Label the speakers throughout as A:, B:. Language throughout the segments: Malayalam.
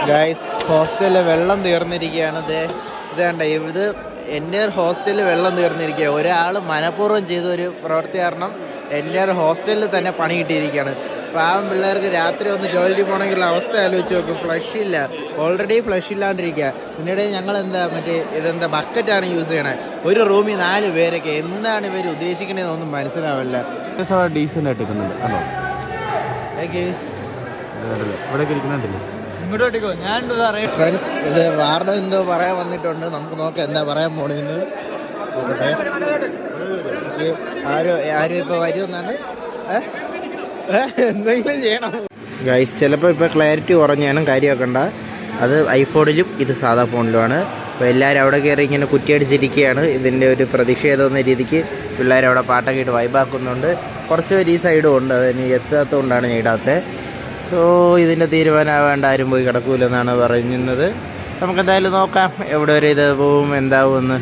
A: ഗൈസ്, ഹോസ്റ്റലിൽ വെള്ളം തീർന്നിരിക്കുകയാണ്. ഇത് കണ്ട, ഇത് എൻ്റെ ഹോസ്റ്റലിൽ വെള്ളം തീർന്നിരിക്കുക. ഒരാൾ മനഃപൂർവ്വം ചെയ്ത ഒരു പ്രവൃത്തി കാരണം എൻ്റെ ഹോസ്റ്റലിൽ തന്നെ പണി കിട്ടിയിരിക്കുകയാണ്. പാവം പിള്ളേർക്ക് രാത്രി ഒന്ന് ജോലി പോകണമെങ്കിലുള്ള അവസ്ഥ ആലോചിച്ച് നോക്കും. ഫ്ലഷ് ഇല്ല, ഓൾറെഡി ഫ്ലഷ് ഇല്ലാണ്ടിരിക്കുക. പിന്നീട് ഞങ്ങൾ ഇതെന്താ ബക്കറ്റാണ് യൂസ് ചെയ്യണത്. ഒരു റൂമിൽ 4 പേരൊക്കെ. എന്താണ് ഇവർ ഉദ്ദേശിക്കണതെന്നൊന്നും മനസ്സിലാവില്ല.
B: ഡീസൻ്റ് ആയിട്ട്
A: ഫ്രണ്ട്സ്, ഇത് വാർഡ് എന്തോ പറയാൻ വന്നിട്ടുണ്ട്. നമുക്ക് നോക്കാം എന്താ പറയാൻ പോണെന്ന്. നോക്കട്ടെ, ആരും ഇപ്പോൾ വരുമെന്നാണ്. എന്തെങ്കിലും ചെയ്യണം ഗൈസ്. ചിലപ്പോൾ ഇപ്പോൾ ക്ലാരിറ്റി കുറഞ്ഞാണ്, കാര്യമാക്കണ്ട. അത് ഐഫോണിലും ഇത് സാധാ ഫോണിലുമാണ്. അപ്പോൾ എല്ലാവരും അവിടെ കയറി ഇങ്ങനെ കുറ്റിയടിച്ചിരിക്കുകയാണ്. ഇതിൻ്റെ ഒരു പ്രതിഷേധം എന്ന രീതിക്ക് പിള്ളേരവിടെ പാട്ടൊക്കെ ഇട്ട് വൈബാക്കുന്നുണ്ട്. കുറച്ച് പേര് ഈ സൈഡും ഉണ്ട്, അതിന് എത്താത്തതുകൊണ്ടാണ് ഞാൻ ഇടാത്തത്. സോ ഇതിൻ്റെ തീരുമാനമാവേണ്ട, ആരും പോയി കിടക്കൂലെന്നാണ് പറയുന്നത്. നമുക്കെന്തായാലും നോക്കാം എവിടെ വരെ ഇത് പോവും, എന്താവുമെന്ന്.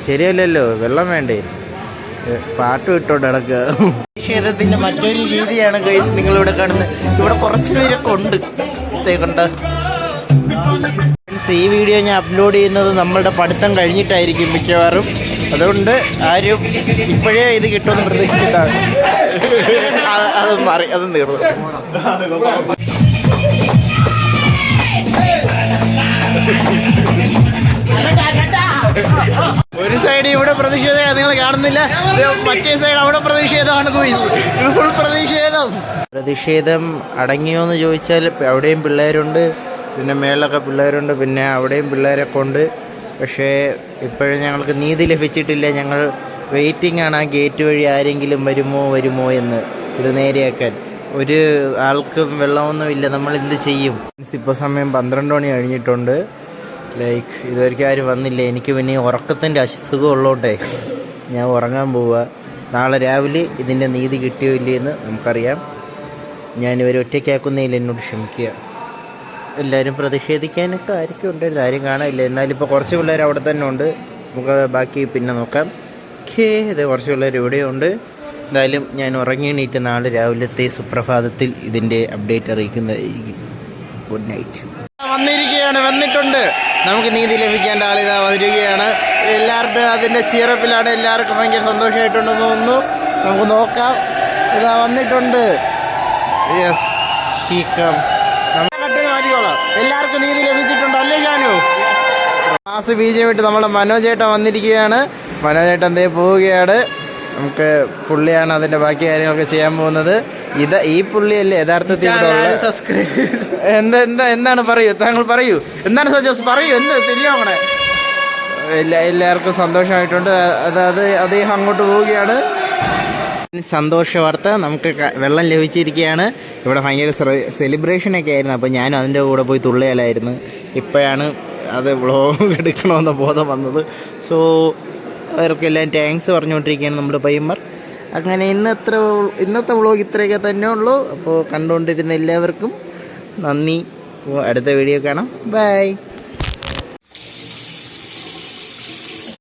A: ശരിയല്ലല്ലോ, വെള്ളം വേണ്ടേ, പാട്ട് ഇട്ടോണ്ട് കിടക്കുക. പ്രതിഷേധത്തിൻ്റെ മറ്റൊരു രീതിയാണ് ഗൈസ് നിങ്ങളിവിടെ കാണുന്നത്. ഇവിടെ കുറച്ച് പേരൊക്കെ ഉണ്ട്. കണ്ട് ഈ വീഡിയോ ഞാൻ അപ്ലോഡ് ചെയ്യുന്നത് നമ്മളുടെ പഠിത്തം കഴിഞ്ഞിട്ടായിരിക്കും മിക്കവാറും. അതുകൊണ്ട് ആരും ഇപ്പോഴേ ഇത് കിട്ടുമെന്ന് പ്രതീക്ഷിച്ചിട്ടാണ്. അത് തീർന്നു. ഒരു സൈഡ് ഇവിടെ പ്രതിഷേധം നിങ്ങൾ കാണുന്നില്ല, മറ്റേ സൈഡ് അവിടെ പ്രതിഷേധമാണ്. ഫുൾ പ്രതിഷേധം അടങ്ങിയോന്ന് ചോദിച്ചാൽ അവിടെയും പിള്ളേരുണ്ട്, പിന്നെ മേളിലൊക്കെ പിള്ളേരുണ്ട്, പിന്നെ അവിടെയും പിള്ളേരൊക്കെ ഉണ്ട്. പക്ഷേ ഇപ്പോഴും ഞങ്ങൾക്ക് നീതി ലഭിച്ചിട്ടില്ല. ഞങ്ങൾ വെയിറ്റിംഗ് ആണ് ആ ഗേറ്റ് വഴി ആരെങ്കിലും വരുമോ എന്ന് ഇത് നേരെയാക്കാൻ. ഒരു ആൾക്കും വെള്ളമൊന്നുമില്ല. നമ്മൾ എന്ത് ചെയ്യും? ഇപ്പോൾ സമയം 12 മണി കഴിഞ്ഞിട്ടുണ്ട്. ഇതുവരെയ്ക്കും ആരും വന്നില്ല. എനിക്ക് പിന്നെ ഉറക്കത്തിൻ്റെ അസുഖം ഉള്ളതുകൊണ്ടേ ഞാൻ ഉറങ്ങാൻ പോവുക. നാളെ രാവിലെ ഇതിൻ്റെ നീതി കിട്ടിയോ ഇല്ലയെന്ന് നമുക്കറിയാം. ഞാനിവർ ഒറ്റയ്ക്കാക്കുന്നതിൽ എന്നോട് ക്ഷമിക്കുക. എല്ലാവരും പ്രതിഷേധിക്കാനൊക്കെ ആയിരിക്കും ഉണ്ടായിരുന്നു, ആരും കാണാനില്ല. എന്നാലും ഇപ്പോൾ കുറച്ച് പിള്ളേർ അവിടെ തന്നെ ഉണ്ട്. നമുക്ക് ബാക്കി പിന്നെ നോക്കാം. ഇത് കുറച്ച് പിള്ളേർ ഇവിടെയുണ്ട്. എന്തായാലും ഞാൻ ഉറങ്ങിയെണീറ്റ് നാളെ രാവിലത്തെ സുപ്രഭാതത്തിൽ ഇതിൻ്റെ അപ്ഡേറ്റ് അറിയിക്കുന്നതായിരിക്കും. Good night. വന്നിട്ടുണ്ട്. നമുക്ക് നീതി ലഭിക്കേണ്ട ആളിതാ വരികയാണ്. എല്ലാവർക്കും അതിൻ്റെ ചീറപ്പിലാണ്. എല്ലാവർക്കും ഭയങ്കര സന്തോഷമായിട്ടുണ്ടെന്ന് തോന്നുന്നു. നമുക്ക് നോക്കാം. ഇതാ വന്നിട്ടുണ്ട്. യെസ്, എല്ലാവർക്കും നീതി ലഭിച്ചിട്ടുണ്ട് അല്ലേ ഷാനു? ക്ലാസ് ബീജം വിട്ട് നമ്മളെ മനോജേട്ടൻ വന്നിരിക്കുകയാണ്. മനോജേട്ടൻ എന്തേ പോവുകയാണ്. നമുക്ക് പുള്ളിയാണ് അതിൻ്റെ ബാക്കി കാര്യങ്ങളൊക്കെ ചെയ്യാൻ പോകുന്നത്. ഈ പുള്ളിയല്ലേ യഥാർത്ഥത്തിൽ എന്താണ് പറയൂ, താങ്കൾ പറയൂ, എന്താണ് സജസ്റ്റ് പറയൂ, എന്ത് ശരിയാവണേ? എല്ലാവർക്കും സന്തോഷമായിട്ടുണ്ട്. അദ്ദേഹം അങ്ങോട്ട് പോവുകയാണ്. സന്തോഷ വാർത്ത, നമുക്ക് വെള്ളം ലഭിച്ചിരിക്കുകയാണ്. ഇവിടെ ഭയങ്കര സെലിബ്രേഷനൊക്കെ ആയിരുന്നു. അപ്പോൾ ഞാനും അതിൻ്റെ കൂടെ പോയി തുള്ളിയാലായിരുന്നു. ഇപ്പോഴാണ് അത് വ്ളോഗ് എടുക്കണമെന്ന ബോധം വന്നത്. സോ അവർക്കെല്ലാം താങ്ക്സ് പറഞ്ഞുകൊണ്ടിരിക്കുകയാണ് നമ്മുടെ പയ്യന്മാർ. അങ്ങനെ ഇന്നത്തെ വ്ളോഗ് ഇത്രയൊക്കെ തന്നെ ഉള്ളൂ. അപ്പോൾ കണ്ടുകൊണ്ടിരുന്ന എല്ലാവർക്കും നന്ദി. അടുത്ത വീഡിയോ കാണാം. ബൈ.